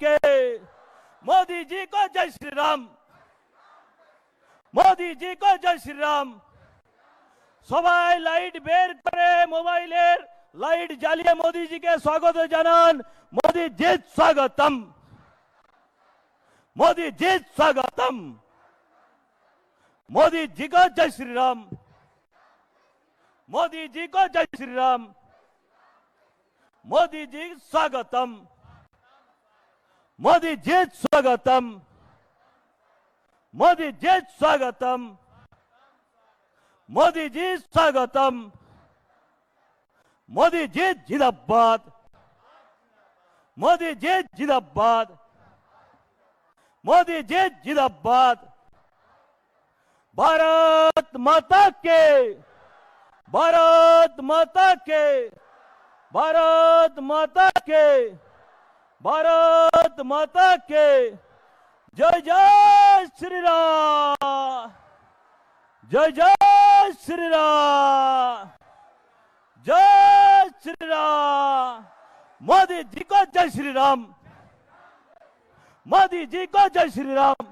के। मोदी जी को जय श्री राम, मोदी जी को जय श्री राम। सबाई लाइट बेर करे, मोबाइलेर लाइट জ্বালিয়ে मोदी जी के स्वागत জানান। मोदी जी स्वागतम, मोदी जी स्वागतम। मोदी जी को जय श्री राम, मोदी जी को जय श्री राम। मोदी जी स्वागतम, मोदी जी स्वागतम, मोदी जी स्वागतम, मोदी जी स्वागतम। मोदी जी जिंदाबाद, मोदी जी जिंदाबाद, मोदी जी जिंदाबाद। भारत माता के, भारत माता के, भारत माता के, भारत माता के। जय जय श्री राम, जय जय श्री राम, जय श्री राम। मोदी जी को जय श्री राम, मोदी जी को जय श्री राम।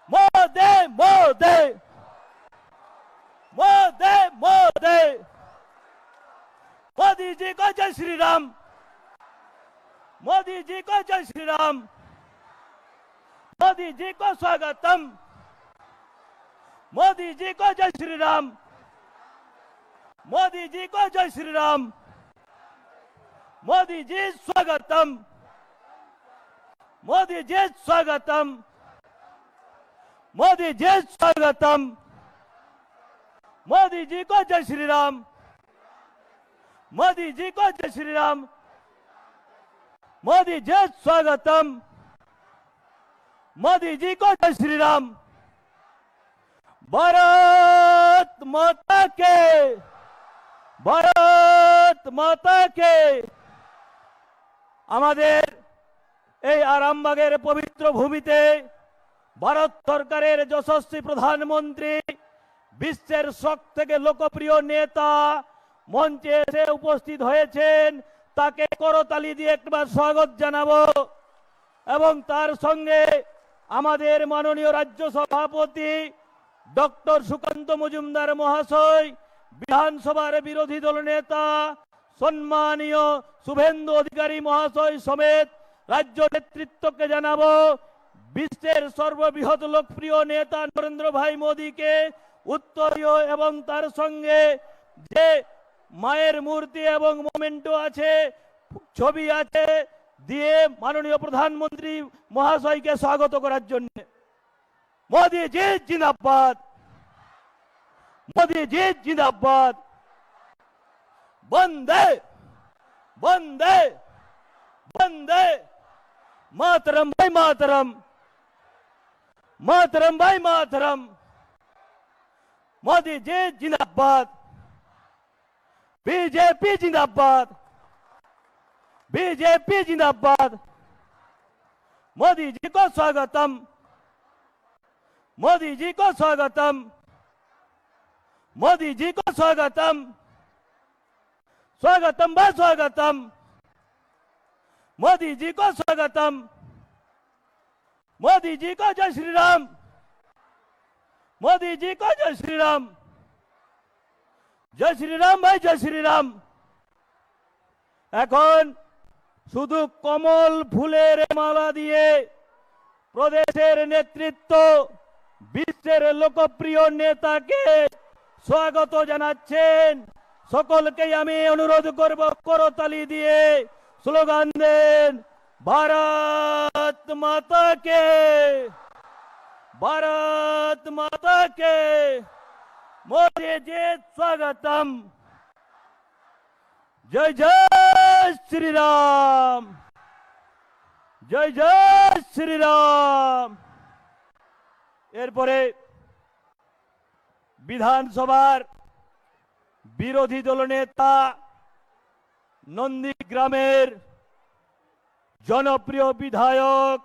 मोदी मोदी मोदी मोदी, मोदी जी को जय श्री राम, मोदी जी को जय श्री राम। मोदी जी को स्वागतम, मोदी जी को जय श्री राम, मोदी जी को जय श्री राम। मोदी जी स्वागतम, मोदी जी स्वागतम, मोदी जी स्वागतम। मोदी जी को जय श्री राम, मोदी जी को जय श्री राम। मोदी जी स्वागतम, मोदी जी को जय श्री राम। भारत माता के, भारत माता के। আমাদের এই আরামবাগের পবিত্র ভূমিতে ভারত সরকারের যশস্বী প্রধানমন্ত্রী, বিশ্বের সবথেকে লোকপ্রিয় নেতা মঞ্চে এসে উপস্থিত হয়েছেন। তাকে করতালি দিয়ে একবার স্বাগত জানাবো। এবং তার সঙ্গে আমাদের মাননীয় রাজ্য সভাপতি ডক্টর সুকান্ত মজুমদার মহাশয়, বিধানসভার বিরোধী দল নেতা সম্মানীয় শুভেন্দু অধিকারী মহাশয় সমেত রাজ্য নেতৃত্বকে জানাবো বিশ্বের সর্ববৃহৎ লোকপ্রিয় নেতা নরেন্দ্র ভাই মোদীকে উত্তরীয় এবং তার সঙ্গে যে মায়ের মূর্তি এবং মোমেন্টো আছে, ছবি আছে, দিয়ে মাননীয় প্রধানমন্ত্রী মহাশয়কে স্বাগত করার জন্য। মোদী জি জিন্দাবাদ, মোদী জি জিন্দাবাদ। বন্দে বন্দে বন্দে মাতরম ভাই মাতরম, मातरम भाई मातरम। मोदी जी जिंदाबाद, बीजेपी जिंदाबाद, बीजेपी जिंदाबाद। मोदी जी को स्वागतम, मोदी जी को स्वागतम, मोदी जी को स्वागतम। स्वागतम भाई स्वागतम, मोदी जी को स्वागतम। मोदी जी को जय श्री राम, मोदी जी को जय श्री राम, जय श्री राम भाई जय श्री राम। এখন শুধু কমল ফুলের মালা দিয়ে প্রদেশের নেতৃত্ব বিশ্বের লোকপ্রিয় নেতাকে স্বাগত জানাচ্ছেন। সকলকে আমি অনুরোধ করব করতালি দিয়ে স্লোগান দেন, भारत माता के, भारत माता के। मोदी जी स्वागतम। जय जय श्री राम, जय जय श्री राम। এরপরে বিধানসভার বিরোধী দলনেতা নন্দীগ্রামের জনপ্রিয় বিধায়ক,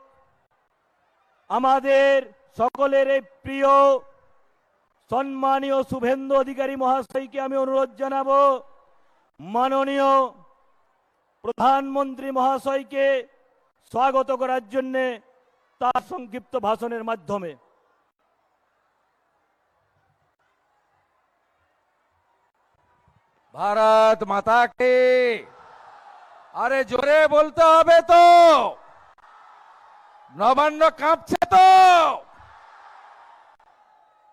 আমাদের সকলের প্রিয় সম্মানীয় শুভেন্দু অধিকারী মহাশয়কে আমি অনুরোধ জানাবো মাননীয় প্রধানমন্ত্রী মহাশয়কে স্বাগত করার জন্য তার সংক্ষিপ্ত ভাষণের মাধ্যমে। भारत माता की। अरे जोरे बोलते হবে তো, নবান্ন কাঁপছে তো।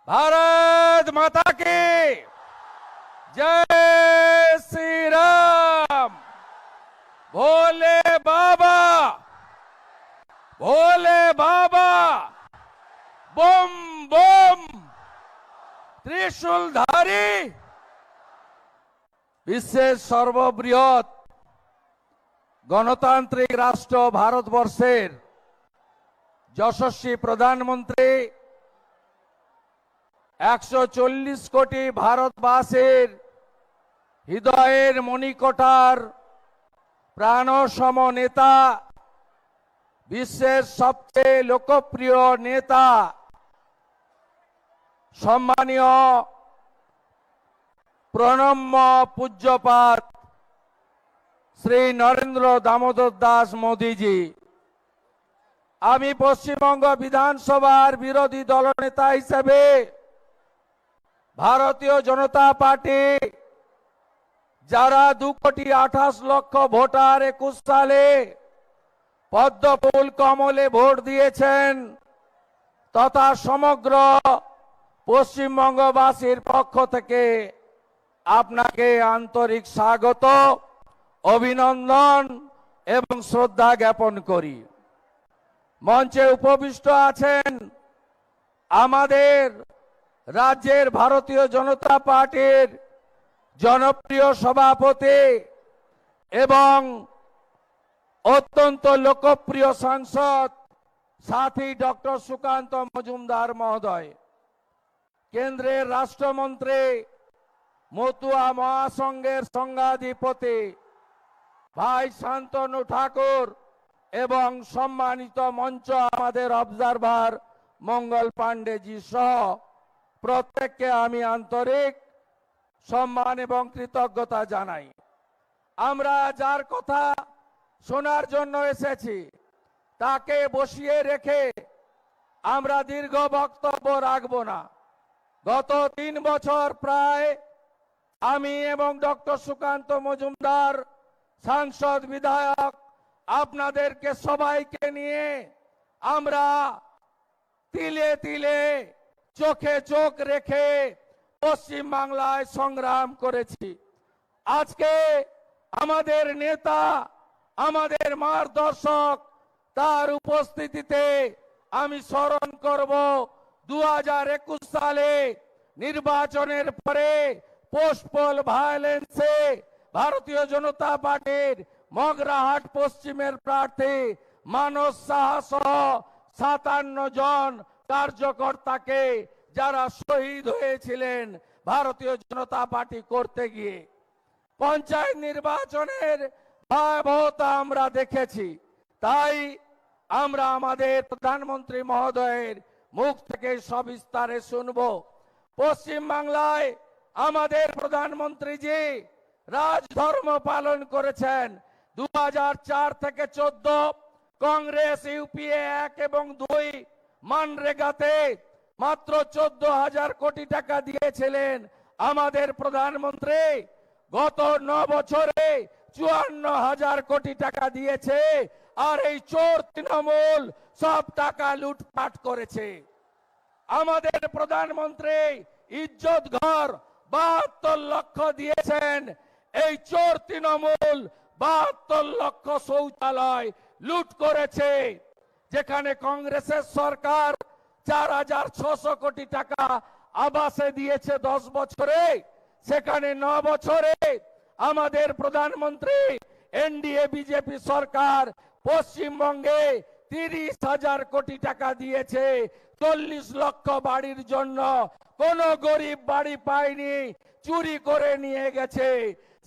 भारत माता की जय श्री राम। भोले बाबा, भोले बाबा, बम बम त्रिशूलधारी। বিশ্বের সর্ববৃহৎ গণতান্ত্রিক রাষ্ট্র ভারতবর্ষের যশস্বী প্রধানমন্ত্রী 140 কোটি ভারতবাসীর হৃদয়ের মণিকোঠার প্রাণসম নেতা, বিশ্বের সবচেয়ে লোকপ্রিয় নেতা, সম্মানীয় প্রণম্য পূজ্যপাত শ্রী নরেন্দ্র দামোদর দাস মোদীজি। আমি পশ্চিমবঙ্গ বিধানসভার বিরোধী দলনেতা হিসেবে ভারতীয় জনতা পার্টি, যারা 2,28,00,000 ভোটার 21 সালে পদ্মফুল কমলে ভোট দিয়েছেন, তথা সমগ্র পশ্চিমবঙ্গবাসীর পক্ষ থেকে আপনাকে আন্তরিক স্বাগত, অভিনন্দন এবং শ্রদ্ধা জ্ঞাপন করি। মঞ্চে উপবিষ্ট আছেন আমাদের রাজ্যের ভারতীয় জনতা পার্টির জনপ্রিয় সভাপতি এবং অত্যন্ত লোকপ্রিয় সাংসদ সাথী ডক্টর সুকান্ত মজুমদার মহোদয়, কেন্দ্রের রাষ্ট্রমন্ত্রী, মতুয়া মহাসংঘের সংঘাধিপতি ভাই শান্তনু ঠাকুর এবং সম্মানিত মঞ্চ আমাদের অবজারভার মঙ্গল পাণ্ডেজি সহ প্রত্যেককে আমি আন্তরিক সম্মান এবং কৃতজ্ঞতা জানাই। আমরা যার কথা শোনার জন্য এসেছি তাকে বসিয়ে রেখে আমরা দীর্ঘ বক্তব্য রাখব না। গত 3 বছর প্রায় আমি এবং ডক্টর সুকান্ত মজুমদার সাংসদ বিধায়ক আপনাদেরকে সবাইকে নিয়ে আমরা তিলে তিলে চোখে চোখ রেখে পশ্চিম বাংলায় সংগ্রাম করেছি। আজকে আমাদের নেতা, আমাদের মার্গদর্শক, তার উপস্থিতিতে আমি স্মরণ করব 2021 সালে নির্বাচনের পরে পোস্টপোল ভায়োলেন্সে ভারতীয় জনতা পার্টির মগরাহাট পশ্চিমের প্রার্থী মানস সাহা সহ 57 জন কার্যকর্তাকে যারা শহীদ হয়েছিলেন ভারতীয় জনতা পার্টি করতে গিয়ে। পঞ্চায়েত নির্বাচনের ভয়াবহতা আমরা দেখেছি, তাই আমরা আমাদের প্রধানমন্ত্রী মহোদয়ের মুখ থেকে সবিস্তারে শুনব। পশ্চিম বাংলায় আমাদের প্রধানমন্ত্রীজি রাজধর্ম পালন করেছেন। 2004 থেকে 14 কংগ্রেস ইউপিএ 1 এবং 2 মানরেগাতে মাত্র 14,000 কোটি টাকা দিয়েছিলেন আমাদের প্রধানমন্ত্রী। গত 9 বছরে 54,000 কোটি টাকা দিয়েছে, আর এই চোর তৃণমূল সব টাকা লুটপাট করেছে। আমাদের প্রধানমন্ত্রী ইজ্জত ঘর 72 লক্ষ দিয়েছেন, এই চোর তৃণমূল 72 লক্ষ শৌচালয় লুট করেছে। যেখানে কংগ্রেসের সরকার 4,600 কোটি টাকা আবাসে দিয়েছে 10 বছরে, সেখানে 9 বছরে আমাদের প্রধানমন্ত্রী এনডিএ বিজেপি সরকার পশ্চিমবঙ্গে 30,000 কোটি টাকা দিয়েছে 40 লক্ষ বাড়ির জন্য। কোন গরিব বাড়ি পায়নি, চুরি করে নিয়ে গেছে।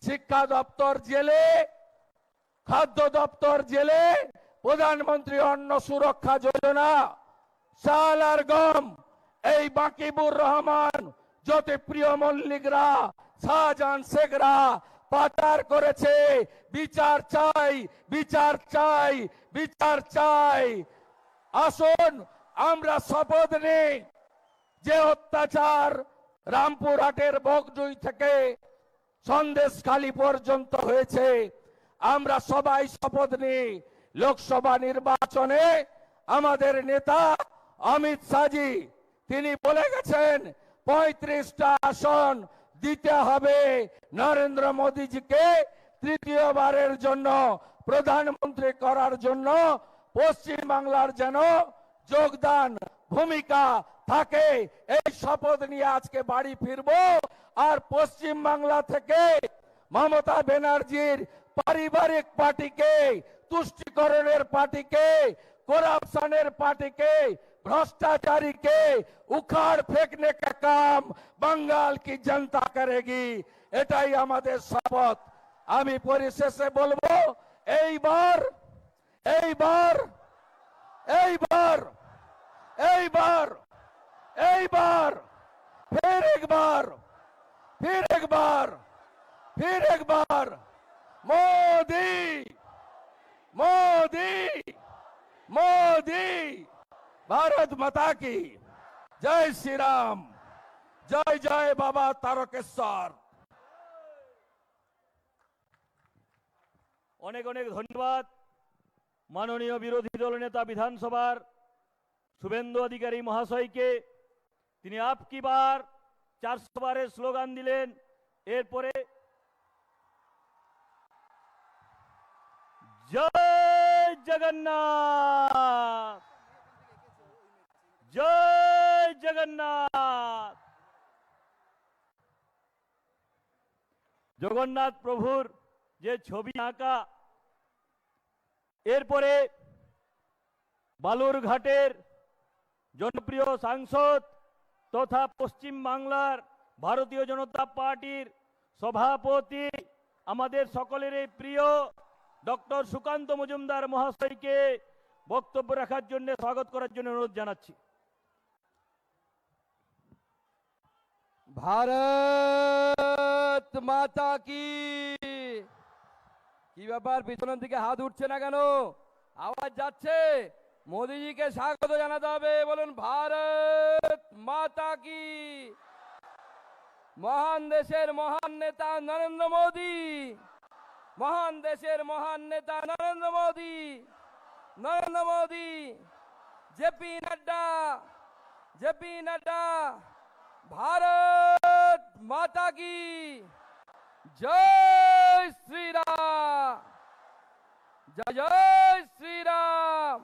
শিক্ষা দপ্তর জেলে, খাদ্য দপ্তর জেলে, প্রধানমন্ত্রী অন্ন সুরক্ষা যোজনা, চাল আর গম, এই বাকিবুর রহমান, জ্যোতিপ্রিয় মল্লিকরা, শাহজাহান শেখরা পাচার করেছে। বিচার চাই, বিচার চাই, বিচার চাই। আসুন আমরা শপথ নিই যে অত্যাচার রামপুরহাটের বগজুই থেকে সন্দেশখালী পর্যন্ত হয়েছে, আমরা সবাই শপথ নিই লোকসভা নির্বাচনে আমাদের নেতা অমিত শাহজি তিনি বলে গেছেন 35টা আসন দিতে হবে নরেন্দ্র মোদীজিকে তৃতীয়বারের জন্য প্রধানমন্ত্রী করার জন্য। পশ্চিম বাংলার যেন যোগদান ভূমিকা থাকে, এই শপথ নিয়ে আজকে বাড়ি ফিরবো। আর পশ্চিম বাংলা থেকে মমতা ব্যানার্জির পারিবারিক পার্টিকে, তুষ্টিকরণের পার্টিকে, करप्शनर पार्टी के, भ्रष्टाचारी के उखाड़ फेंकने का काम बंगाल की जनता करेगी। एटाई आमादेर शपथ। आमी परिशेषे बोलबो এইবার এইবার এইবার এইবার এইবার फिर एक बार फिर एक बार फिर एक बार मोदी मोदी मोदी। भारत माता की जय श्री राम, जय जय बाबा तारकेश्वर। অনেক অনেক ধন্যবাদ মাননীয় বিরোধী দল নেতা বিধানসভার শুভেন্দু অধিকারী মহাশয়কে। তিনি আপকি বার 400 বারের স্লোগান দিলেন। এরপরে জয় জগন্নাথ, জয় জগন্নাথ। জগন্নাথ প্রভুর যে ছবি আঁকা, এরপরে বালুরঘাটের জনপ্রিয় সাংসদ তথা পশ্চিম বাংলার ভারতীয় জনতা পার্টির সভাপতি আমাদের সকলেরই প্রিয় ডক্টর সুকান্ত মজুমদার মহাশয়কে বক্তব্য রাখার জন্য স্বাগত করার জন্য অনুরোধ জানাচ্ছি। भारत माता की। কি ব্যাপার পিছনের দিকে হাত উঠছে না কেন? আওয়াজ যাচ্ছে? মোদিজিকে স্বাগত জানাতে হবে। বলুন ভারত মাতা কি। মহান দেশের মহান নেতা নরেন্দ্র মোদি, মহান দেশের মহান নেতা নরেন্দ্র মোদি, নরেন্দ্র মোদি, জেপি নাড্ডা, জেপি নাড্ডা। भारत माता की जय श्री राम, जय जय श्री राम।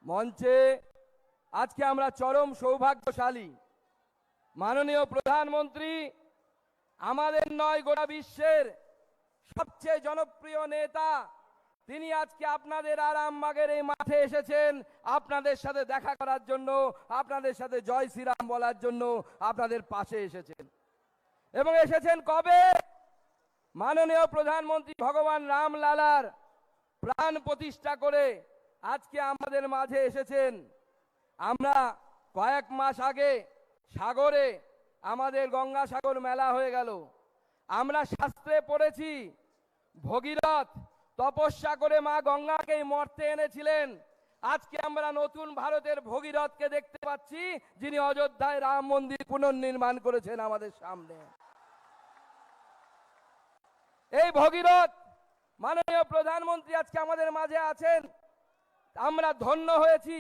মঞ্চে আজকে আমরা চরম সৌভাগ্যশালী, মাননীয় প্রধানমন্ত্রী আমাদের নয় গোটা বিশ্বের সবচেয়ে জনপ্রিয় নেতা, তিনি আজকে আপনাদের আরামবাগের এই মাঠে এসেছেন আপনাদের সাথে দেখা করার জন্য, আপনাদের সাথে জয় শ্রীরাম বলার জন্য আপনাদের পাশে এসেছেন। এবং এসেছেন কবে? মাননীয় প্রধানমন্ত্রী ভগবান রামলালার প্রাণ প্রতিষ্ঠা করে আজকে আমাদের মাঝে এসেছেন। আমরা কয়েক মাস আগে সাগরে আমাদের গঙ্গাসাগর মেলা হয়ে গেল। আমরা শাস্ত্রে পড়েছি ভগীরথ তপস্যা করে মা গঙ্গাকে মর্তে এনেছিলেন। আজকে আমরা নতুন ভারতের ভগীরথকে দেখতে পাচ্ছি, যিনি অযোধ্যায় রাম মন্দির পুনর্নির্মাণ করেছেন আমাদের সামনে। এই ভগীরথ মাননীয় প্রধানমন্ত্রী আজকে আমাদের মাঝে আছেন, আমরা ধন্য হয়েছি।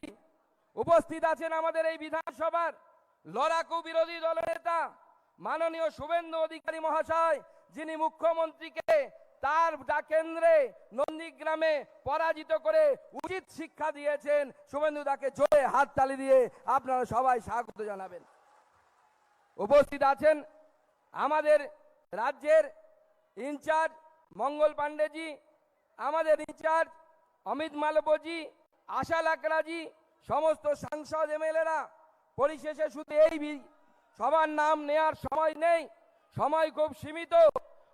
উপস্থিত আছেন আমাদের এই বিধানসভার লড়াকু বিরোধী দলনেতা মাননীয় শুভেন্দু অধিকারী মহাশয়, যিনি মুখ্যমন্ত্রীকে তার কেন্দ্রে নন্দীগ্রামে পরাজিত করে উচিত শিক্ষা দিয়েছেন। শুভেন্দু দাকে জোরে হাততালি দিয়ে আপনারা সবাই স্বাগত জানাবেন। উপস্থিত আছেন আমাদের রাজ্যের ইনচার্জ মঙ্গল পান্ডেজি, আমাদের ইনচার্জ অমিত মালব্যজি, আশা লাকড়াজি, সমস্ত সাংসদ এমএলএরা। পরিশেষে শুধু এই সবার নাম নেয়ার সময় নেই, সময় খুব সীমিত।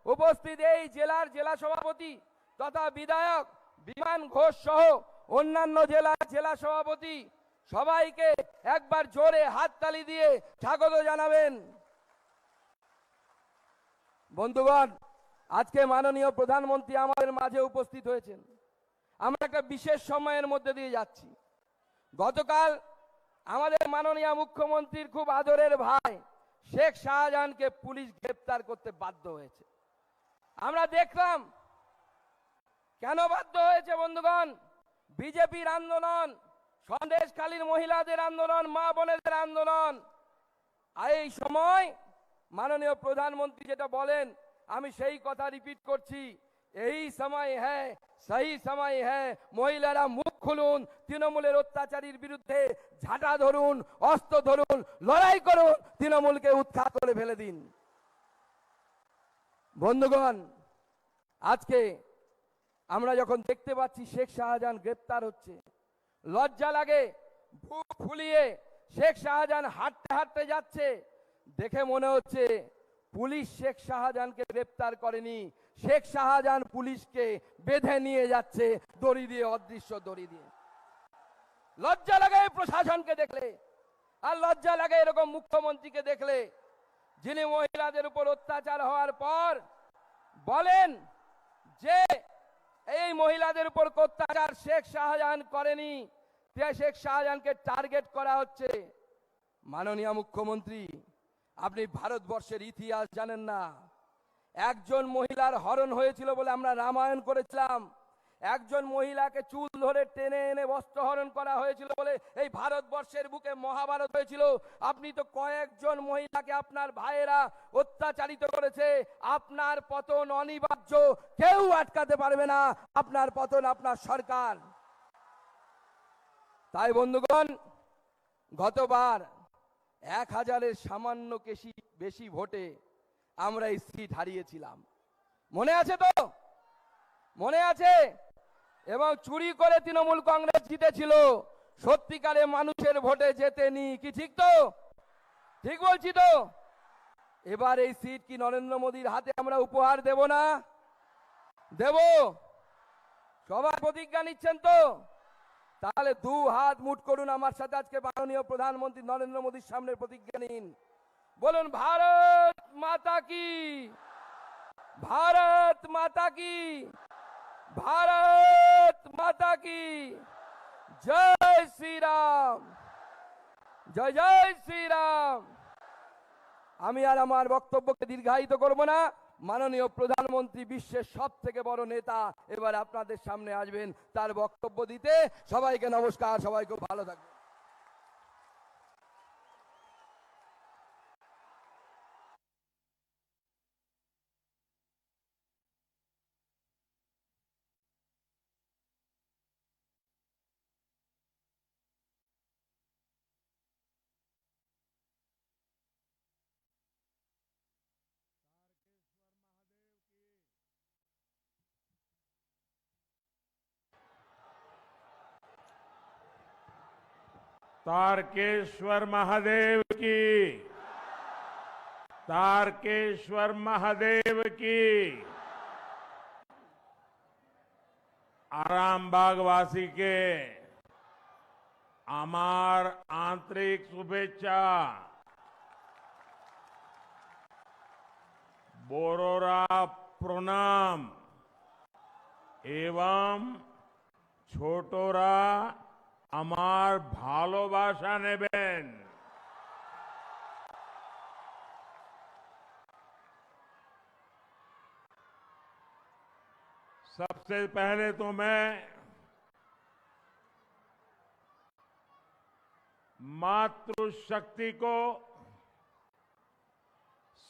উপস্থিত এই জেলার জেলা সভাপতি তথা বিধায়ক বিমান ঘোষ সহ অন্যান্য জেলার জেলা সভাপতি সবাইকে একবার জোরে হাততালি দিয়ে স্বাগত জানাবেন। বন্ধুগণ, আজকে মাননীয় প্রধানমন্ত্রী আমাদের মাঝে উপস্থিত হয়েছেন। আমরা একটা বিশেষ সময়ের মধ্যে দিয়ে যাচ্ছি। গতকাল আমাদের মাননীয় মুখ্যমন্ত্রীর খুব আদরের ভাই শেখ শাহজাহানকে পুলিশ গ্রেপ্তার করতে বাধ্য হয়েছে। আমরা দেখলাম কেন বাধ্য হয়েছে বন্ধুগণ। বিজেপির আন্দোলন, সন্দেশখালীর মহিলাদের আন্দোলন, মা বোনেদের আন্দোলন। আর এই সময় মাননীয় প্রধানমন্ত্রী যেটা বলেন, আমি সেই কথা রিপিট করছি, এই সময় হ্যাঁ, সেই সময় হ্যাঁ, মহিলারা মুখ খুলুন, তৃণমূলের অত্যাচারীর বিরুদ্ধে ঝাঁটা ধরুন, অস্ত্র ধরুন, লড়াই করুন, তৃণমূলকে উৎখাত করে ফেলে দিন। বন্ধুগণ, আজকে আমরা যখন দেখতে পাচ্ছি শেখ শাহজাহান গ্রেপ্তার হচ্ছে, লজ্জা লাগে। বুক ফুলিয়ে শেখ শাহজাহান হাঁটতে হাঁটতে যাচ্ছে, দেখে মনে হচ্ছে পুলিশ শেখ শাহজাহানকে গ্রেপ্তার করেনি, শেখ শাহজাহান পুলিশকে বেঁধে নিয়ে যাচ্ছে দড়ি দিয়ে, অদৃশ্য দড়ি দিয়ে। লজ্জা লাগে প্রশাসনকে দেখলে, আর লজ্জা লাগে এরকম মুখ্যমন্ত্রীকে দেখলে, যিনি মহিলাদের উপর অত্যাচার হওয়ার পর বলেন যে এই মহিলাদের উপর অত্যাচার শেখ শাহজাহান করেনি, শেখ শাহজাহানকে টার্গেট করা হচ্ছে। মাননীয় মুখ্যমন্ত্রী, আপনি ভারতবর্ষের ইতিহাস জানেন না। একজন মহিলার হরণ হয়েছিল বলে আমরা রামায়ণ করেছিলাম, একজন মহিলাকে চুল ধরে টেনে এনে বস্ত্রহরণ করা হয়েছিল বলে এই ভারতবর্ষের বুকে মহাভারত হয়েছিল। আপনি তো কয়েকজন মহিলাকে আপনার ভাইয়েরা অত্যাচারিত করেছে। আপনার পতন অনিবার্য, কেউ আটকাতে পারবে না আপনার পতন, আপনার সরকার। তাই বন্ধুগণ, গতবার 1000-এর সামান্য বেশি ভোটে আমরা এই সিট হারিয়েছিলাম, মনে আছে তো? মনে আছে? এবং চুরি করে তৃণমূল কংগ্রেস জিতেছিল, সত্যিকারে মানুষের ভোটে জেতেনি। কি ঠিক তো? ঠিক বলছি তো? এবার এই সিট কি নরেন্দ্র মোদীর হাতে আমরা উপহার দেব না? দেব? সবাই প্রতিজ্ঞা নিচ্ছেন তো? তাহলে 2 হাত মুঠ করুন আমার সাথে, আজকে মাননীয় প্রধানমন্ত্রী নরেন্দ্র মোদীর সামনে প্রতিজ্ঞা নিন। বলুন, ভারত মাতা কি, ভারত মাতা কি, ভারত মাতা কি, জয় শ্রীরাম, জয় জয় শ্রীরাম। আমি আর আমার বক্তব্যকে দীর্ঘায়িত করব না। মাননীয় প্রধানমন্ত্রী বিশ্বের সবথেকে বড় নেতা এবার আপনাদের সামনে আসবেন তার বক্তব্য দিতে। সবাইকে নমস্কার, সবাই খুব ভালো থাকবেন। तारकेश्वर महादेव की, तारकेश्वर महादेव की। आरामबाग वासी के আমার आंतरिक शुभेच्छा। বড়রা প্রণাম এবং ছোটরা আমার ভালোবাসা নেবেন। सबसे पहले तो मैं मातृशक्ति को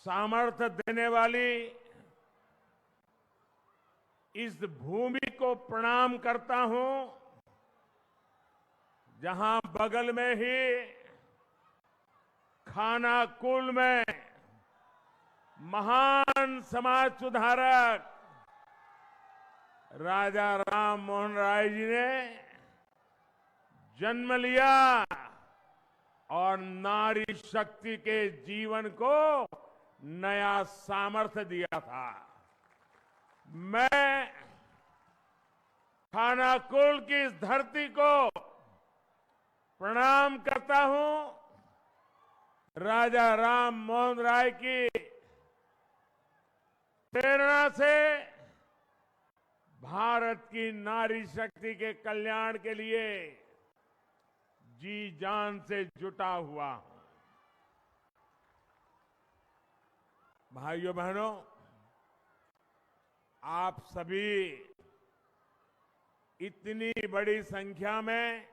सामर्थ्य देने वाली इस भूमि को प्रणाम करता हूं, जहां बगल में ही खानाकुल में महान समाज सुधारक राजा राम मोहन राय जी ने जन्म लिया और नारी शक्ति के जीवन को नया सामर्थ्य दिया था। मैं खानाकुल की इस धरती को प्रणाम करता हूं। राजा राम मोहन राय की प्रेरणा से भारत की नारी शक्ति के कल्याण के लिए जी जान से जुटा हुआ हूं। भाइयों बहनों, आप सभी इतनी बड़ी संख्या में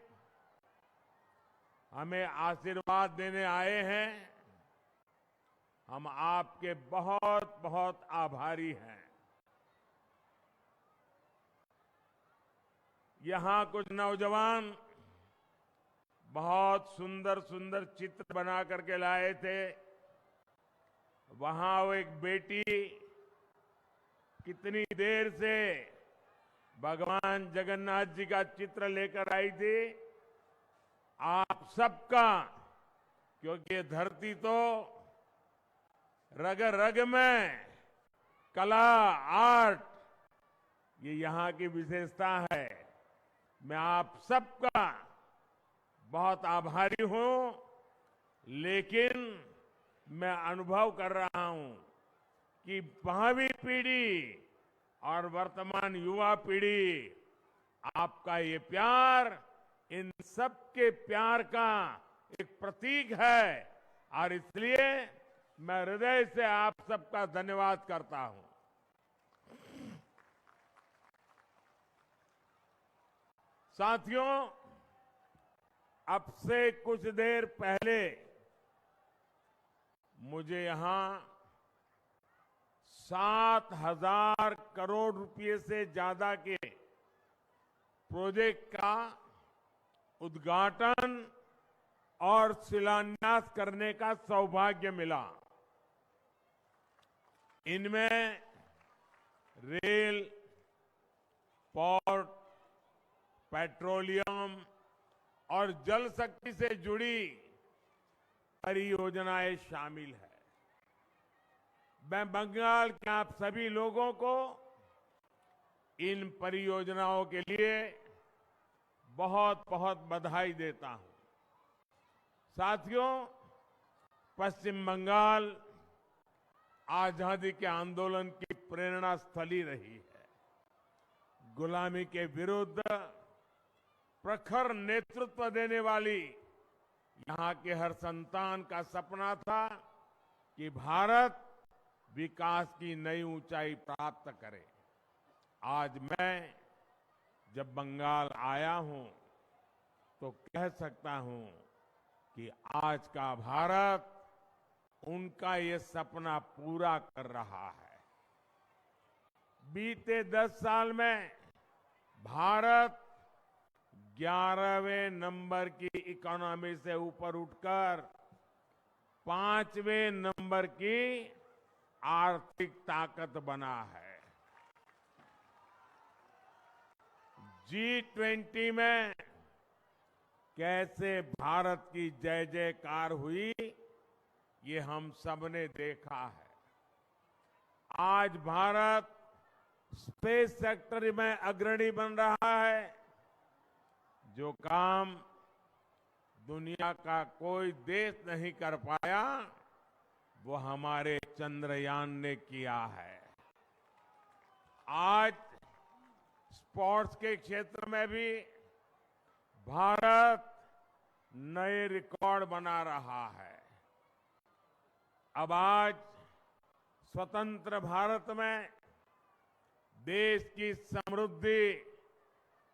हमें आशीर्वाद देने आए हैं। हम आपके बहुत बहुत आभारी हैं। यहां कुछ नौजवान बहुत सुंदर सुंदर चित्र बना करके लाए थे। वहां वो एक बेटी कितनी देर से भगवान जगन्नाथ जी का चित्र लेकर आई थी। आप सबका, क्योंकि ये धरती तो रग रग में कला, आर्ट, ये यहां की विशेषता है। मैं आप सबका बहुत आभारी हूं, लेकिन मैं अनुभव कर रहा हूं कि भावी पीढ़ी और वर्तमान युवा पीढ़ी आपका ये प्यार इन सबके प्यार का एक प्रतीक है, और इसलिए मैं हृदय से आप सबका धन्यवाद करता हूं। साथियों, अब से कुछ देर पहले मुझे यहां 7,000 करोड़ रुपए से ज्यादा के प्रोजेक्ट का उद्घाटन और शिलान्यास करने का सौभाग्य मिला। इनमें रेल, पोर्ट, पेट्रोलियम और जल शक्ति से जुड़ी परियोजनाएं शामिल है। मैं बंगाल के आप सभी लोगों को इन परियोजनाओं के लिए बहुत बहुत बधाई देता हूं। साथियों, पश्चिम बंगाल आजादी के आंदोलन की प्रेरणा स्थली रही है। गुलामी के विरुद्ध प्रखर नेतृत्व देने वाली यहां के हर संतान का सपना था कि भारत विकास की नई ऊंचाई प्राप्त करे। आज मैं जब बंगाल आया हूं तो कह सकता हूं कि आज का भारत उनका ये सपना पूरा कर रहा है। बीते 10 साल में भारत 11वें नंबर की इकोनॉमी से ऊपर उठकर 5वें नंबर की आर्थिक ताकत बना है। G20 में कैसे भारत की जय जयकार हुई, ये हम सबने देखा है। आज भारत स्पेस सेक्टर में अग्रणी बन रहा है। जो काम दुनिया का कोई देश नहीं कर पाया, वो हमारे चंद्रयान ने किया है। आज स्पोर्ट्स के क्षेत्र में भी भारत नए रिकॉर्ड बना रहा है। अब आज स्वतंत्र भारत में देश की समृद्धि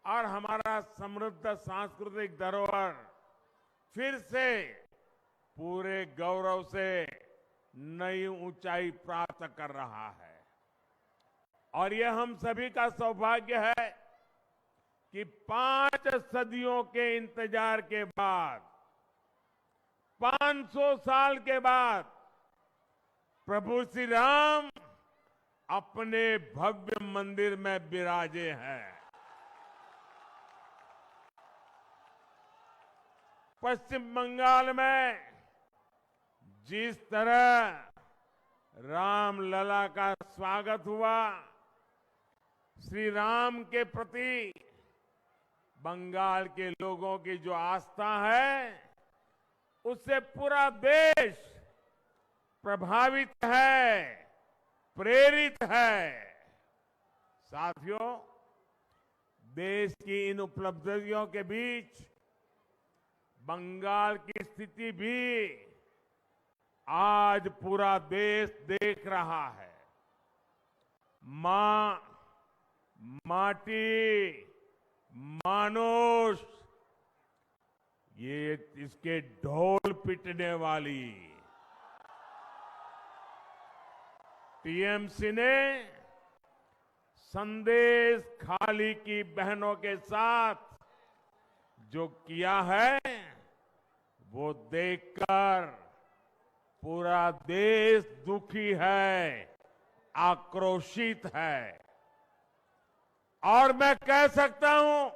और हमारा समृद्ध सांस्कृतिक धरोहर फिर से पूरे गौरव से नई ऊंचाई प्राप्त कर रहा है। और यह हम सभी का सौभाग्य है कि 5 सदियों के इंतजार के बाद, 500 साल के बाद प्रभु श्री राम अपने भव्य मंदिर में विराजे हैं। पश्चिम बंगाल में जिस तरह रामलला का स्वागत हुआ, श्री राम के प्रति बंगाल के लोगों की जो आस्था है, उससे पूरा देश प्रभावित है। प्रेरित है। साथियों, देश की इन उपलब्धियों के बीच बंगाल की स्थिति भी आज पूरा देश देख रहा है। मां, माटी, मानुष, ये इसके ढोल पिटने वाली टीएमसी ने संदेश खाली की बहनों के साथ जो किया है वो देखकर पूरा देश दुखी है, आक्रोशित है। और मैं कह सकता हूं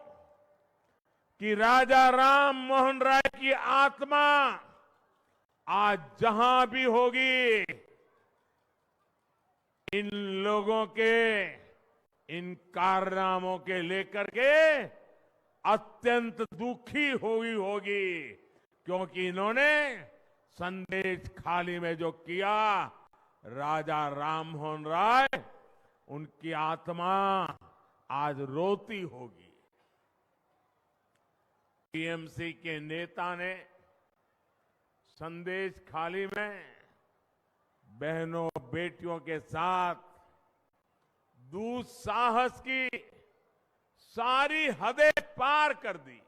कि राजा राम मोहन राय की आत्मा आज जहां भी होगी, इन लोगों के इन कारनामों के लेकर के अत्यंत दुखी हुई होगी, क्योंकि इन्होंने संदेश खाली में जो किया, राजा राम मोहन राय, उनकी आत्मा आज रोती होगी। टीएमसी के नेता ने संदेश खाली में बहनों बेटियों के साथ दुस्साहस की सारी हदें पार कर दी।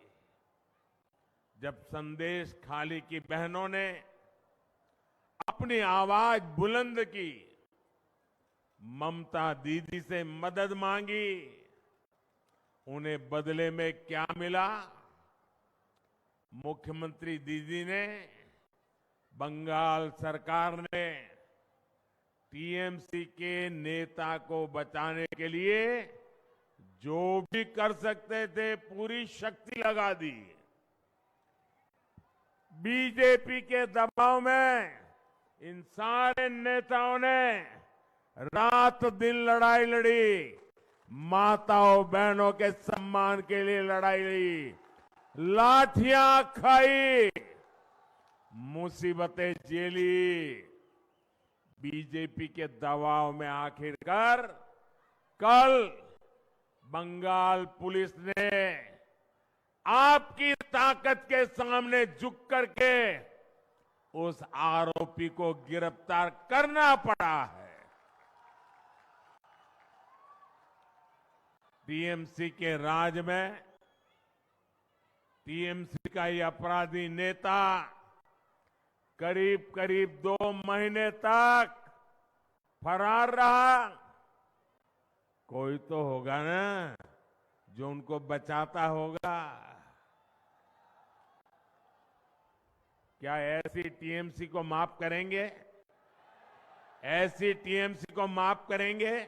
जब संदेश खाली की बहनों ने अपनी आवाज बुलंद की, ममता दीदी से मदद मांगी, उन्हें बदले में क्या मिला? मुख्यमंत्री दीदी ने, बंगाल सरकार ने टीएमसी के नेता को बचाने के लिए जो भी कर सकते थे पूरी शक्ति लगा दी। बीजेपी के दबाव में इन सारे नेताओं ने रात दिन लड़ाई लड़ी, माताओं बहनों के सम्मान के लिए लड़ाई लड़ी, लाठियां खाई, मुसीबतें झेली। बीजेपी के दबाव में आखिरकार कल बंगाल पुलिस ने आपकी ताकत के सामने झुक करके उस आरोपी को गिरफ्तार करना पड़ा है। टीएमसी के राज में टीएमसी का ये अपराधी नेता करीब करीब 2 महीने तक फरार रहा। कोई तो होगा ना जो उनको बचाता होगा। क्या ऐसी टीएमसी को माफ करेंगे? ऐसी टीएमसी को माफ करेंगे?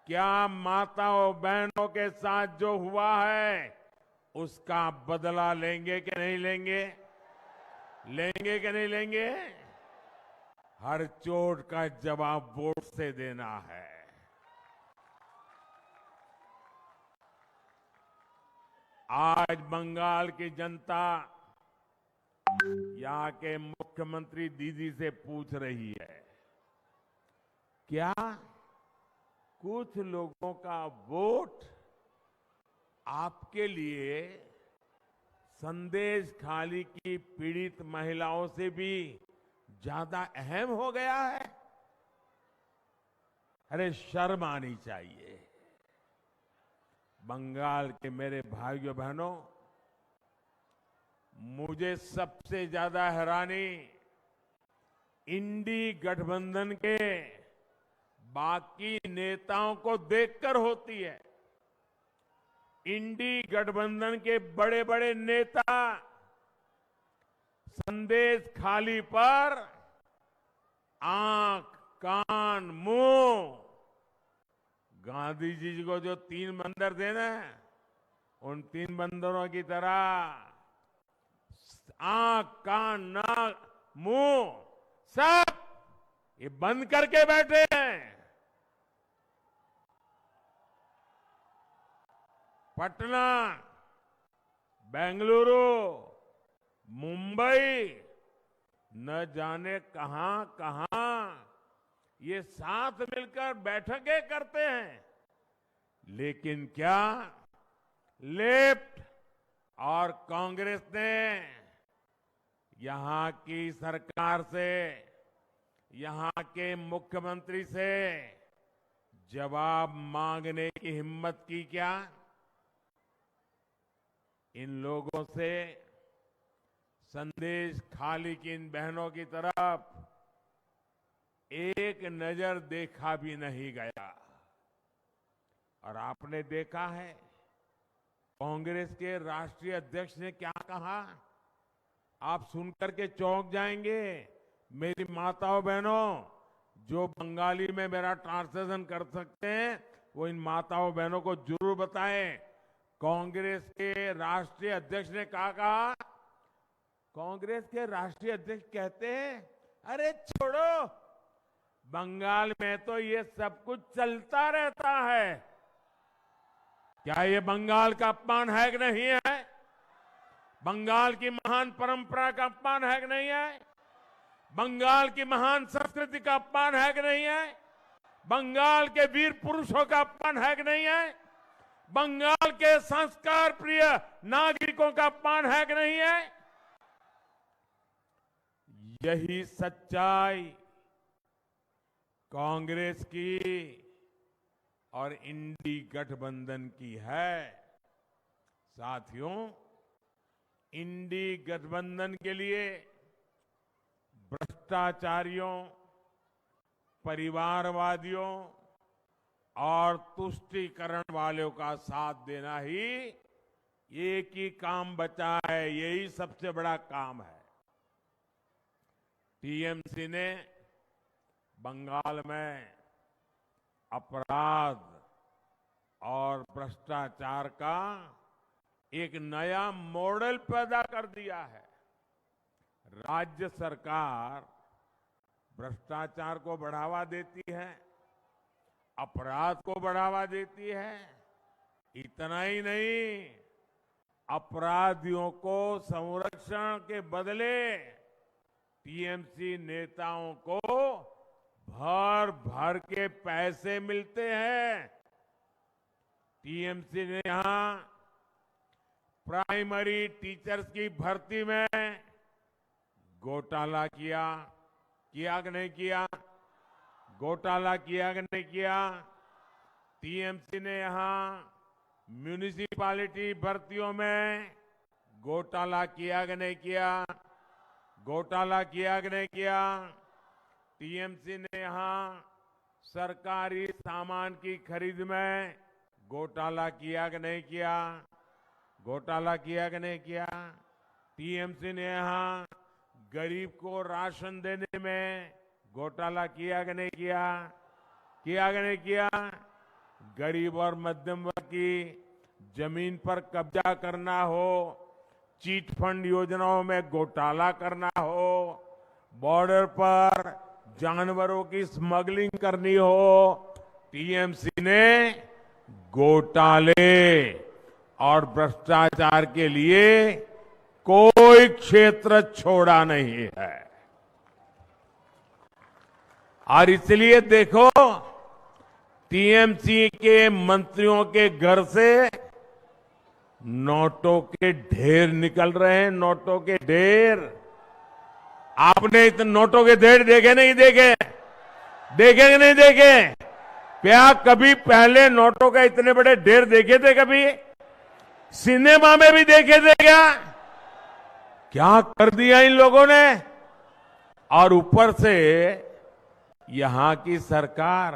क्या माताओं बहनों के साथ जो हुआ है उसका बदला लेंगे कि नहीं लेंगे? लेंगे कि नहीं लेंगे? हर चोट का जवाब वोट से देना है। आज बंगाल की जनता यहाँ के मुख्यमंत्री दीदी से पूछ रही है, क्या कुछ लोगों का वोट आपके लिए संदेश खाली की पीड़ित महिलाओं से भी ज्यादा अहम हो गया है? अरे शर्म आनी चाहिए। बंगाल के मेरे भाइयों बहनों, मुझे सबसे ज्यादा हैरानी इंडी गठबंधन के बाकी नेताओं को देखकर होती है। इंडी गठबंधन के बड़े बड़े नेता संदेश खाली पर आंख, कान, मुंह, गांधी जी को जो 3 बंदर थे ना, उन 3 बंदरों की तरह आंख, कान, नाक, मुंह सब ये बंद करके बैठे हैं। पटना, बेंगलुरु, मुंबई, न जाने कहां कहां ये साथ मिलकर बैठकें करते हैं, लेकिन क्या लेफ्ट और कांग्रेस ने यहां की सरकार से, यहां के मुख्यमंत्री से जवाब मांगने की हिम्मत की क्या? इन लोगों से संदेश खाली की इन बहनों की तरफ एक नजर देखा भी नहीं गया। और आपने देखा है कांग्रेस के राष्ट्रीय अध्यक्ष ने क्या कहा, आप सुनकर के चौंक जाएंगे। मेरी माताओं बहनों, जो बंगाली में मेरा ट्रांसलेशन कर सकते हैं वो इन माताओं बहनों को जरूर बताएं। कांग्रेस के राष्ट्रीय अध्यक्ष ने कहा, कांग्रेस के राष्ट्रीय अध्यक्ष कहते हैं, अरे छोड़ो, बंगाल में तो ये सब कुछ चलता रहता है। क्या ये बंगाल का अपमान है कि नहीं है? बंगाल की महान परंपरा का अपमान है कि नहीं है? बंगाल की महान संस्कृति का अपमान है कि नहीं है? बंगाल के वीर पुरुषों का अपमान है कि नहीं है? बंगाल के संस्कार प्रिय नागरिकों का अपमान है कि नहीं है? यही सच्चाई कांग्रेस की और इंडी गठबंधन की है। साथियों, इंडी गठबंधन के लिए भ्रष्टाचारियों, परिवारवादियों और तुष्टीकरण वालों का साथ देना ही एक ही काम बचा है। यही सबसे बड़ा काम है। टीएमसी ने बंगाल में अपराध और भ्रष्टाचार का एक नया मॉडल पैदा कर दिया है। राज्य सरकार भ्रष्टाचार को बढ़ावा देती है, अपराध को बढ़ावा देती है। इतना ही नहीं, अपराधियों को संरक्षण के बदले टीएमसी नेताओं को भर भर के पैसे मिलते हैं। टीएमसी ने यहां प्राइमरी टीचर्स की भर्ती में घोटाला किया कि नहीं किया? घोटाला किया कि नहीं किया? टीएमसी ने यहां म्यूनिसिपैलिटी भर्तियों में घोटाला किया कि नहीं किया? घोटाला किया कि नहीं किया? टीएमसी ने यहां सरकारी सामान की खरीद में घोटाला किया कि नहीं किया? घोटाला किया कि नहीं किया? टीएमसी ने यहां गरीब को राशन देने में घोटाला किया कि नहीं किया? किया कि नहीं किया? गरीब और मध्यम वर्ग की जमीन पर कब्जा करना हो, चीट फंड योजनाओं में घोटाला करना हो, बॉर्डर पर जानवरों की स्मगलिंग करनी हो, टीएमसी ने घोटाले और भ्रष्टाचार के लिए कोई क्षेत्र छोड़ा नहीं है। और इसलिए देखो, टीएमसी के मंत्रियों के घर से नोटों के ढेर निकल रहे हैं। नोटों के ढेर आपने इतने नोटों के ढेर देखे नहीं देखे? देखे कि नहीं देखे? क्या कभी पहले नोटों का इतने बड़े ढेर देखे थे? कभी सिनेमा में भी देखे थे क्या? क्या कर दिया इन लोगों ने। और ऊपर से यहां की सरकार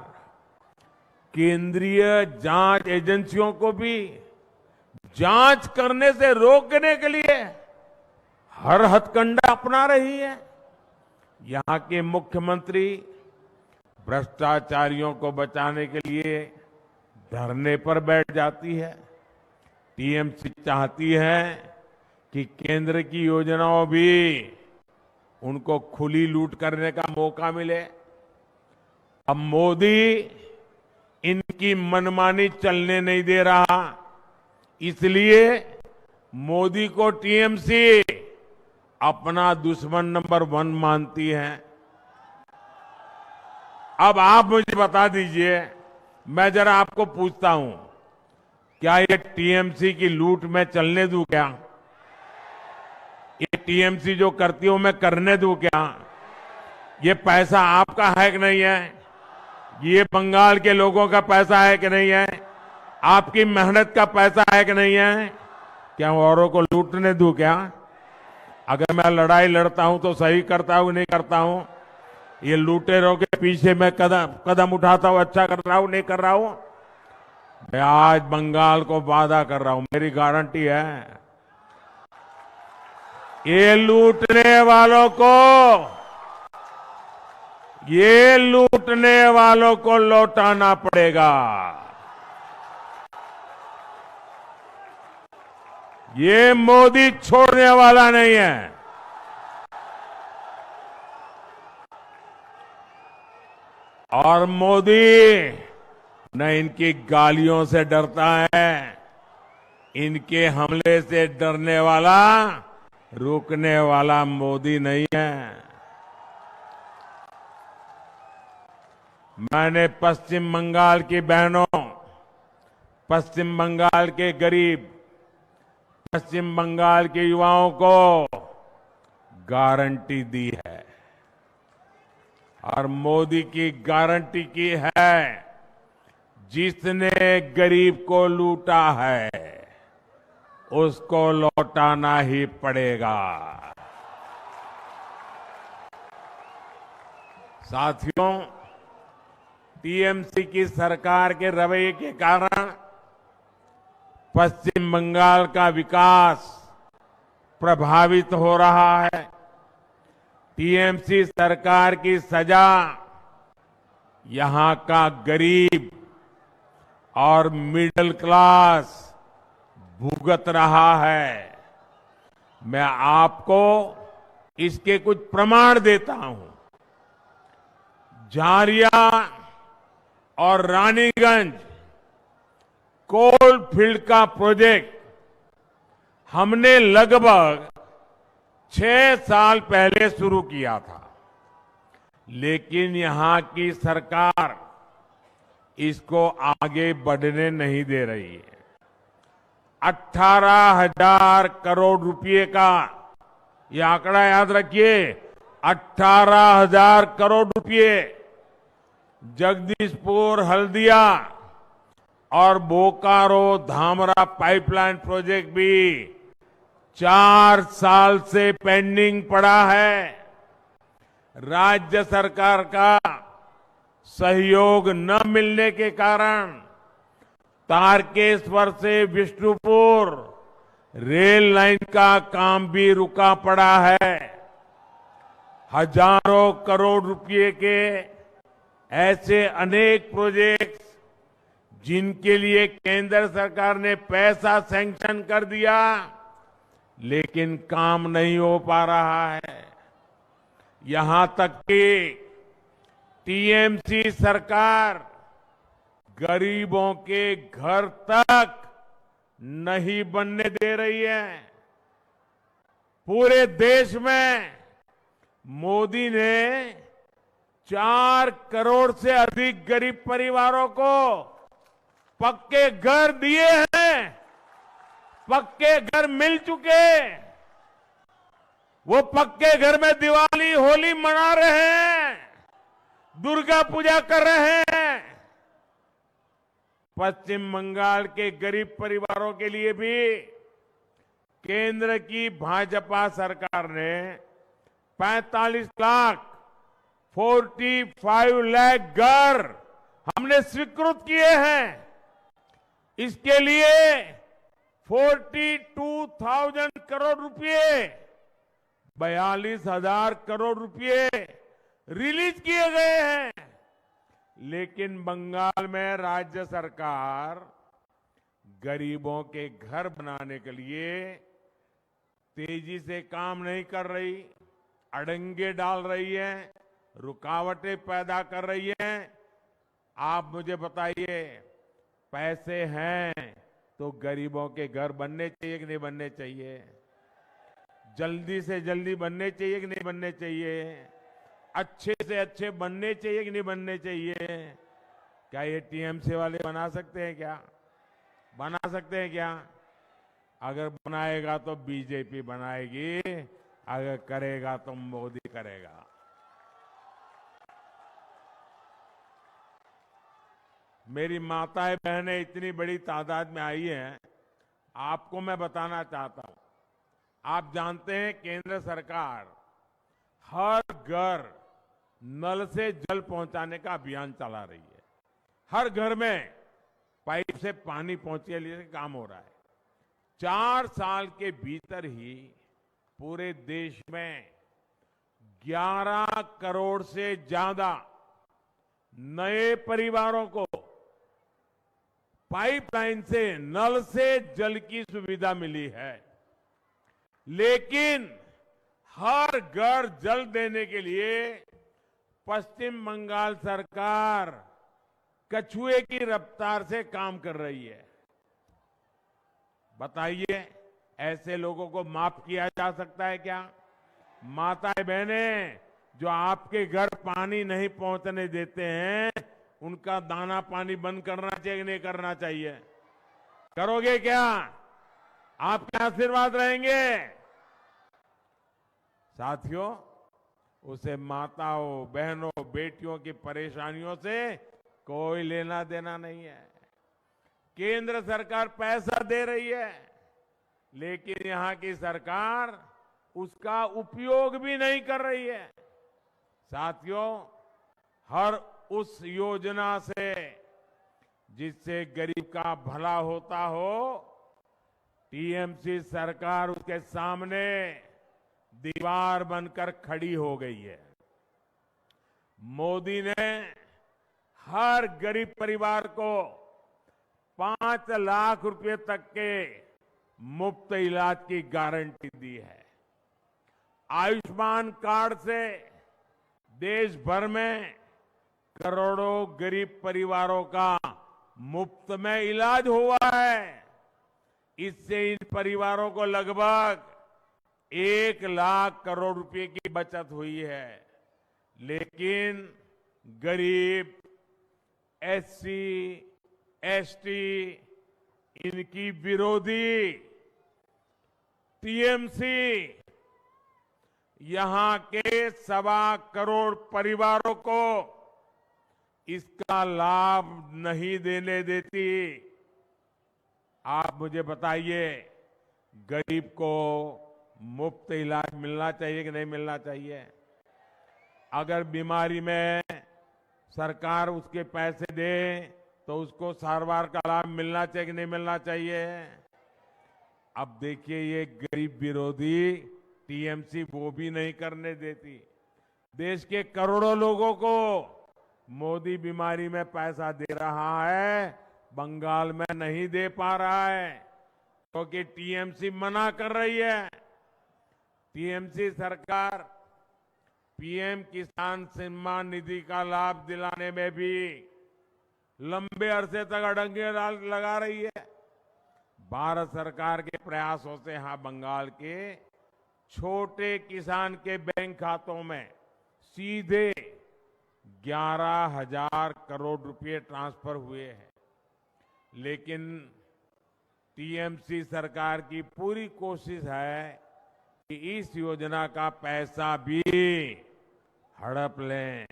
केंद्रीय जांच एजेंसियों को भी जांच करने से रोकने के लिए हर हथकंडा अपना रही है। यहां के मुख्यमंत्री भ्रष्टाचारियों को बचाने के लिए धरने पर बैठ जाती है। टीएमसी चाहती है कि केंद्र की योजनाओं भी उनको खुली लूट करने का मौका मिले। अब मोदी इनकी मनमानी चलने नहीं दे रहा, इसलिए मोदी को टीएमसी अपना दुश्मन नंबर 1 मानती है। अब आप मुझे बता दीजिए, मैं जरा आपको पूछता हूं, क्या ये टीएमसी की लूट मैं चलने दूं क्या? ये टीएमसी जो करती हो मैं करने दूं क्या? ये पैसा आपका है कि नहीं है? ये बंगाल के लोगों का पैसा है कि नहीं है? आपकी मेहनत का पैसा है कि नहीं है? क्या औरों को लूटने दूं क्या? अगर मैं लड़ाई लड़ता हूं तो सही करता हूं नहीं करता हूं? ये लुटेरों के पीछे मैं कदम उठाता हूं, अच्छा कर रहा हूं नहीं कर रहा हूं? मैं आज बंगाल को वादा कर रहा हूं, मेरी गारंटी है, ये लूटने वालों को लौटाना पड़ेगा। ये मोदी छोड़ने वाला नहीं है। और मोदी न इनकी गालियों से डरता है, इनके हमले से डरने वाला, रुकने वाला मोदी नहीं है। मैंने पश्चिम बंगाल की बहनों, पश्चिम बंगाल के गरीब, पश्चिम बंगाल के युवाओं को गारंटी दी है और मोदी की गारंटी की है, जिसने गरीब को लूटा है उसको लौटाना ही पड़ेगा। साथियों, टीएमसी की सरकार के रवैये के कारण पश्चिम बंगाल का विकास प्रभावित हो रहा है। टीएमसी सरकार की सजा यहां का गरीब और मिडिल क्लास भुगत रहा है। मैं आपको इसके कुछ प्रमाण देता हूं। झारिया और रानीगंज कोल फील्ड का प्रोजेक्ट हमने लगभग 6 साल पहले शुरू किया था, लेकिन यहां की सरकार इसको आगे बढ़ने नहीं दे रही है। 18,000 करोड़ रुपए का, ये आंकड़ा याद रखिए, 18,000 करोड़ रुपए जगदीशपुर, हल्दिया और बोकारो धामरा पाइपलाइन प्रोजेक्ट भी 4 साल से पेंडिंग पड़ा है। राज्य सरकार का सहयोग न मिलने के कारण तारकेश्वर से विष्णुपुर रेल लाइन का काम भी रुका पड़ा है। हजारों करोड़ रुपए के ऐसे अनेक प्रोजेक्ट्स जिनके लिए केंद्र सरकार ने पैसा सैंक्शन कर दिया, लेकिन काम नहीं हो पा रहा है। यहां तक कि टीएमसी सरकार गरीबों के घर तक नहीं बनने दे रही है। पूरे देश में मोदी ने 4 करोड़ से अधिक गरीब परिवारों को पक्के घर दिए हैं, पक्के घर मिल चुके। वो पक्के घर में दिवाली, होली मना रहे हैं, दुर्गा पूजा कर रहे हैं। पश्चिम बंगाल के गरीब परिवारों के लिए भी केंद्र की भाजपा सरकार ने 45 लाख घर हमने स्वीकृत किए हैं। इसके लिए 42,000 करोड़ रुपए, 42,000 करोड़ रुपए रिलीज किए गए हैं। लेकिन बंगाल में राज्य सरकार गरीबों के घर बनाने के लिए तेजी से काम नहीं कर रही, अड़ंगे डाल रही है, रुकावटें पैदा कर रही है। आप मुझे बताइए, पैसे हैं तो गरीबों के घर बनने चाहिए कि नहीं बनने चाहिए? जल्दी से जल्दी बनने चाहिए कि नहीं बनने चाहिए? अच्छे से अच्छे बनने चाहिए कि नहीं बनने चाहिए? क्या ये टीएमसी वाले बना सकते हैं क्या? बना सकते हैं क्या? अगर बनाएगा तो बीजेपी बनाएगी, अगर करेगा तो मोदी करेगा। मेरी माताएं बहनें इतनी बड़ी तादाद में आई हैं, आपको मैं बताना चाहता हूं। आप जानते हैं केंद्र सरकार हर घर नल से जल पहुंचाने का अभियान चला रही है। हर घर में पाइप से पानी पहुंचे लिए काम हो रहा है। 4 साल के भीतर ही पूरे देश में 11 करोड़ से ज्यादा नए परिवारों को पाइपलाइन से, नल से जल की सुविधा मिली है। लेकिन हर घर जल देने के लिए पश्चिम बंगाल सरकार कछुए की रफ्तार से काम कर रही है। बताइए, ऐसे लोगों को माफ किया जा सकता है क्या? माताएं बहनें जो आपके घर पानी नहीं पहुंचने देते हैं, उनका दाना पानी बंद करना चाहिए कि नहीं करना चाहिए? करोगे क्या? आपके आशीर्वाद रहेंगे। साथियों, उसे माताओं, बहनों, बेटियों की परेशानियों से कोई लेना देना नहीं है। केंद्र सरकार पैसा दे रही है, लेकिन यहां की सरकार उसका उपयोग भी नहीं कर रही है। साथियों, हर उस योजना से जिससे गरीब का भला होता हो, टीएमसी सरकार उसके सामने दीवार बनकर खड़ी हो गई है। मोदी ने हर गरीब परिवार को 5 लाख रुपए तक के मुफ्त इलाज की गारंटी दी है। आयुष्मान कार्ड से देश भर में करोड़ों गरीब परिवारों का मुफ्त में इलाज हुआ है। इससे इन परिवारों को लगभग 1 लाख करोड़ रुपए की बचत हुई है। लेकिन गरीब, एससी, एसटी, इनकी विरोधी टीएमसी यहां के 1.25 करोड़ परिवारों को इसका लाभ नहीं देने देती। आप मुझे बताइए, गरीब को मुफ्त इलाज मिलना चाहिए कि नहीं मिलना चाहिए? अगर बीमारी में सरकार उसके पैसे दे तो उसको सारवार का लाभ मिलना चाहिए कि नहीं मिलना चाहिए? अब देखिए, ये गरीब विरोधी टीएमसी वो भी नहीं करने देती। देश के करोड़ों लोगों को मोदी बीमारी में पैसा दे रहा है, बंगाल में नहीं दे पा रहा है क्योंकि टीएमसी मना कर रही है। टीएमसी सरकार पीएम किसान सम्मान निधि का लाभ दिलाने में भी लंबे अरसे तक अड़ंगे लगा रही है। भारत सरकार के प्रयासों से यहां बंगाल के छोटे किसान के बैंक खातों में सीधे 11,000 करोड़ रुपए ट्रांसफर हुए हैं। लेकिन टीएमसी सरकार की पूरी कोशिश है कि इस योजना का पैसा भी हड़प लें।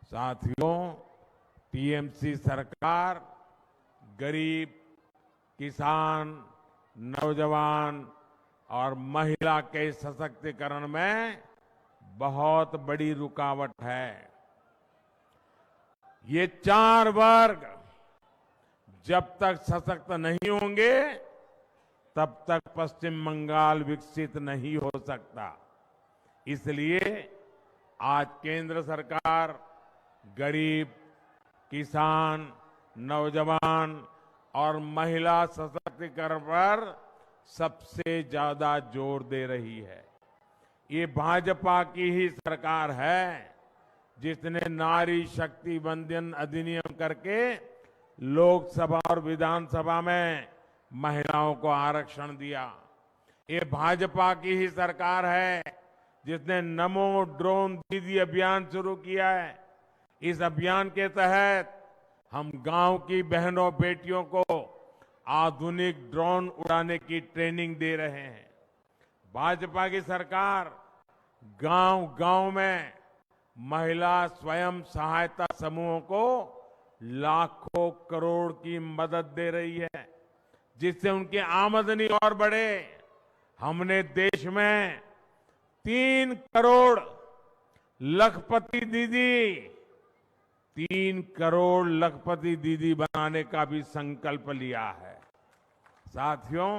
साथियों, टीएमसी सरकार गरीब, किसान, नौजवान और महिला के सशक्तिकरण में बहुत बड़ी रुकावट है। ये 4 वर्ग जब तक सशक्त नहीं होंगे, तब तक पश्चिम बंगाल विकसित नहीं हो सकता। इसलिए आज केंद्र सरकार गरीब, किसान, नौजवान और महिला सशक्तिकरण पर सबसे ज्यादा जोर दे रही है। ये भाजपा की ही सरकार है जिसने नारी शक्ति वंदन अधिनियम करके लोकसभा और विधानसभा में महिलाओं को आरक्षण दिया। ये भाजपा की ही सरकार है जिसने नमो ड्रोन दीदी अभियान शुरू किया है। इस अभियान के तहत हम गांव की बहनों बेटियों को आधुनिक ड्रोन उड़ाने की ट्रेनिंग दे रहे हैं। भाजपा की सरकार गांव-गांव में महिला स्वयं सहायता समूहों को लाखों करोड़ की मदद दे रही है, जिससे उनकी आमदनी और बढ़े। हमने देश में 3 करोड़ लखपति दीदी 3 करोड़ लखपति दीदी बनाने का भी संकल्प लिया है। साथियों,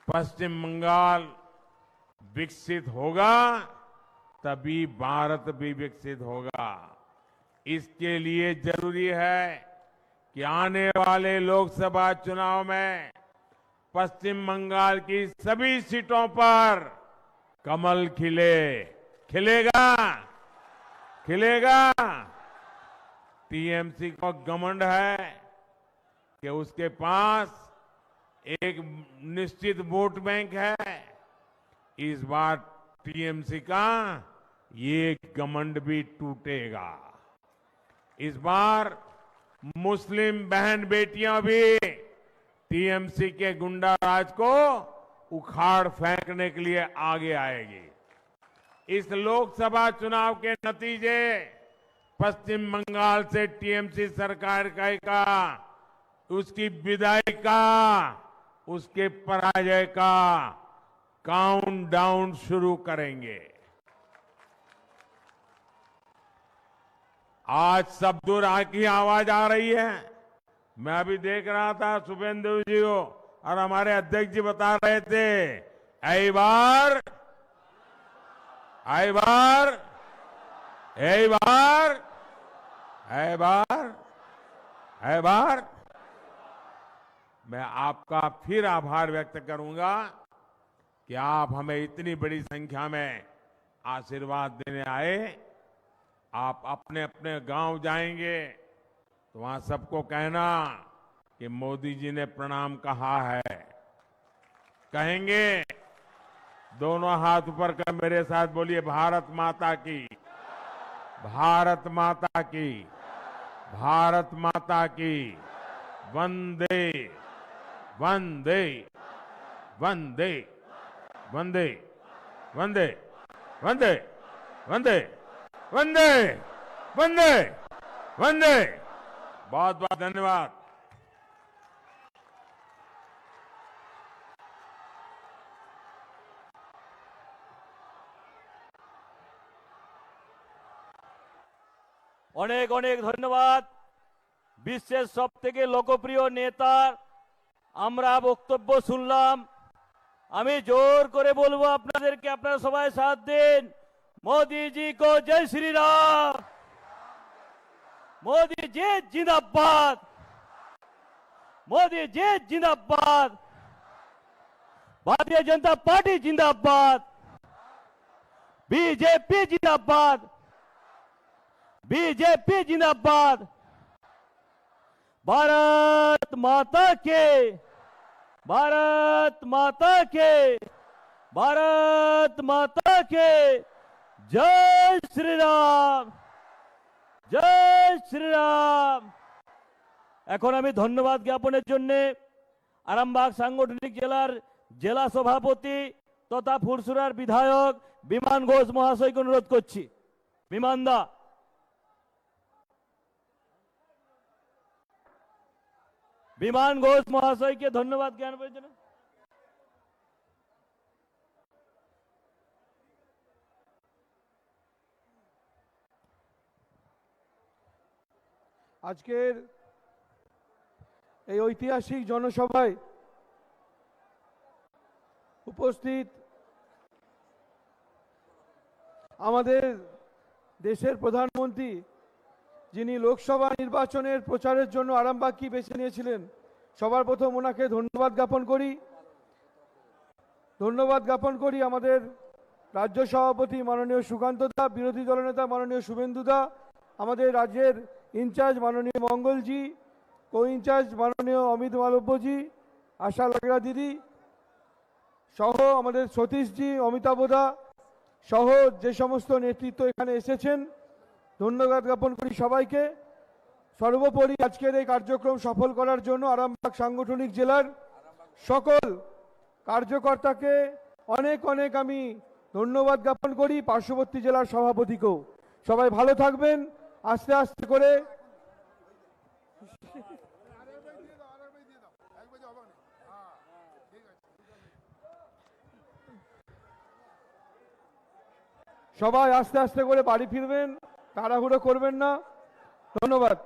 पश्चिम बंगाल विकसित होगा तभी भारत भी विकसित होगा। इसके लिए जरूरी है कि आने वाले लोकसभा चुनाव में पश्चिम बंगाल की सभी सीटों पर कमल खिलेगा। टीएमसी को घमंड है कि उसके पास एक निश्चित वोट बैंक है। इस बार टीएमसी का ये घमंड भी टूटेगा। इस बार मुस्लिम बहन बेटियां भी टीएमसी के गुंडा राज को उखाड़ फेंकने के लिए आगे आएगी। इस लोकसभा चुनाव के नतीजे पश्चिम बंगाल से टीएमसी सरकार का उसकी विदाई का, उसके पराजय का काउंटडाउन शुरू करेंगे। आज सब दूर की आवाज आ रही है। मैं अभी देख रहा था शुभेंदु जी को, और हमारे अध्यक्ष जी बता रहे थे, ऐ बार मैं आपका फिर आभार व्यक्त करूंगा कि आप हमें इतनी बड़ी संख्या में आशीर्वाद देने आए। आप अपने अपने गांव जाएंगे तो वहां सबको कहना कि मोदी जी ने प्रणाम कहा है। कहेंगे, दोनों हाथ ऊपर कर मेरे साथ बोलिए, भारत माता की, भारत माता की, भारत माता की, वंदे वंदे वंदे वंदे वंदे वंदे वंदे वंदे वंदे वंदे। बहुत बहुत धन्यवाद। অনেক অনেক ধন্যবাদ। বিশ্বের সবথেকে লোকপ্রিয় নেতার আমরা বক্তব্য শুনলাম। আমি জোর করে বলবো আপনাদেরকে, আপনারা সবাই সাথ দিন। मोदी जी को जय श्री राम। मोदी जी जिंदाबाद। मोदी जी जिंदाबाद। भारतीय जनता पार्टी जिंदाबाद। बीजेपी जिंदाबाद। बीजेपी जिंदाबाद। भारत माता के, भारत माता के, भारत माता के। जय श्री राम, जय श्री राम। এখন আমি ধন্যবাদ জ্ঞাপনের জন্য আরামবাগ সাংগঠনিক জেলার জেলা সভাপতি তথা ফুরসুরার বিধায়ক বিমান ঘোষ মহাশয়কে অনুরোধ করছি। বিমানদা, বিমান ঘোষ মহাশয়কে ধন্যবাদ জ্ঞাপনের জন্য। আজকের এই ঐতিহাসিক জনসভায় উপস্থিত আমাদের দেশের প্রধানমন্ত্রী, যিনি লোকসভা নির্বাচনের প্রচারের জন্য আরামবাগকে বেছে নিয়েছিলেন, সবার প্রথম ওনাকে ধন্যবাদ জ্ঞাপন করি। ধন্যবাদ জ্ঞাপন করি আমাদের রাজ্য সভাপতি মাননীয় সুকান্ত দা, বিরোধী দলনেতা মাননীয় শুভেন্দু দা, আমাদের রাজ্যের ইনচার্জ মাননীয় মঙ্গলজি, কো ইনচার্জ মাননীয় অমিত মালব্যজি, আশা লাগরা দিদি সহ আমাদের সতীশজি, অমিতাভ দা, সহ যে সমস্ত নেতৃত্ব এখানে এসেছেন, ধন্যবাদ জ্ঞাপন করি সবাইকে। সর্বোপরি আজকের এই কার্যক্রম সফল করার জন্য আরামবাগ সাংগঠনিক জেলার সকল কার্যকর্তাকে অনেক অনেক আমি ধন্যবাদ জ্ঞাপন করি, পার্শ্ববর্তী জেলার সভাপতিকেও। সবাই ভালো থাকবেন। আস্তে আস্তে করে সবাই আস্তে আস্তে করে বাড়ি ফিরবেন, তাড়াহুড়ো করবেন না। ধন্যবাদ।